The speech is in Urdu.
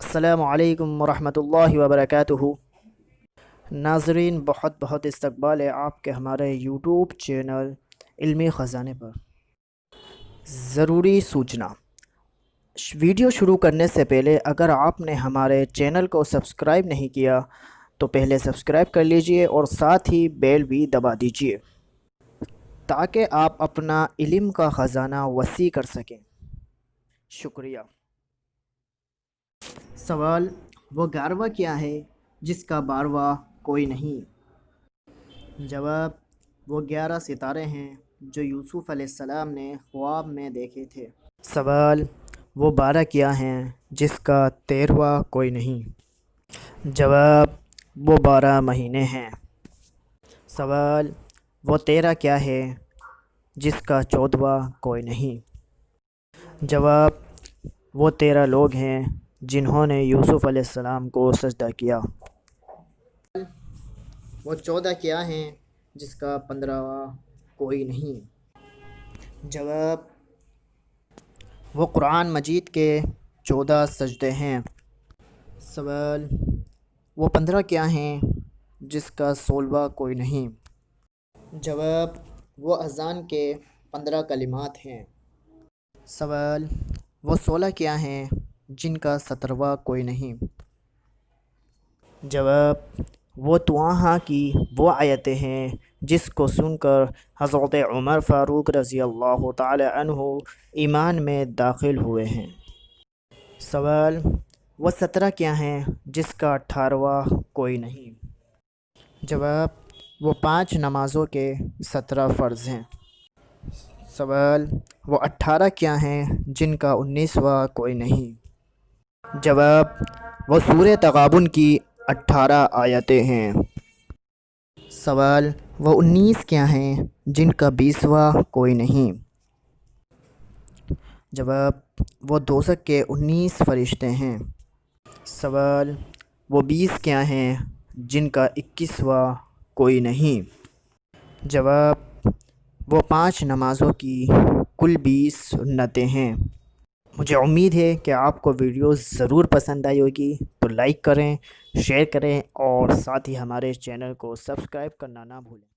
السلام علیکم ورحمۃ اللہ وبرکاتہ۔ ناظرین، بہت بہت استقبال ہے آپ کے ہمارے یوٹیوب چینل علمی خزانے پر۔ ضروری سوچنا، ویڈیو شروع کرنے سے پہلے اگر آپ نے ہمارے چینل کو سبسکرائب نہیں کیا تو پہلے سبسکرائب کر لیجئے اور ساتھ ہی بیل بھی دبا دیجئے تاکہ آپ اپنا علم کا خزانہ وسیع کر سکیں۔ شکریہ۔ سوال: وہ 11واں کیا ہے جس کا 12واں کوئی نہیں؟ جواب: وہ 11 ستارے ہیں جو یوسف علیہ السلام نے خواب میں دیکھے تھے۔ سوال: وہ 12 کیا ہیں جس کا 13واں کوئی نہیں؟ جواب: وہ 12 مہینے ہیں۔ سوال: وہ 13 کیا ہے جس کا 14واں کوئی نہیں؟ جواب: وہ 13 لوگ ہیں جنہوں نے یوسف علیہ السلام کو سجدہ کیا۔ وہ 14 کیا ہیں جس کا 15واں کوئی نہیں؟ جواب: وہ قرآن مجید کے 14 سجدے ہیں۔ سوال: وہ 15 کیا ہیں جس کا 16واں کوئی نہیں؟ جواب: وہ اذان کے 15 کلمات ہیں۔ سوال: وہ 16 کیا ہیں جن کا 17واں کوئی نہیں؟ جواب: وہ توحا کی وہ آیتیں ہیں جس کو سن کر حضرت عمر فاروق رضی اللہ تعالی عنہ ایمان میں داخل ہوئے ہیں۔ سوال: وہ 17 کیا ہیں جس کا 18واں کوئی نہیں؟ جواب: وہ 5 نمازوں کے 17 فرض ہیں۔ سوال: وہ 18 کیا ہیں جن کا 19واں کوئی نہیں؟ جواب: وہ سورہ تغابن کی 18 آیتیں ہیں۔ سوال: وہ 19 کیا ہیں جن کا 20واں کوئی نہیں؟ جواب: وہ دوزخ کے 19 فرشتے ہیں۔ سوال: وہ 20 کیا ہیں جن کا 21واں کوئی نہیں؟ جواب: وہ 5 نمازوں کی کل 20 سنتیں ہیں۔ مجھے امید ہے کہ آپ کو ویڈیو ضرور پسند آئی ہوگی، تو لائک کریں، شیئر کریں اور ساتھ ہی ہمارے چینل کو سبسکرائب کرنا نہ بھولیں۔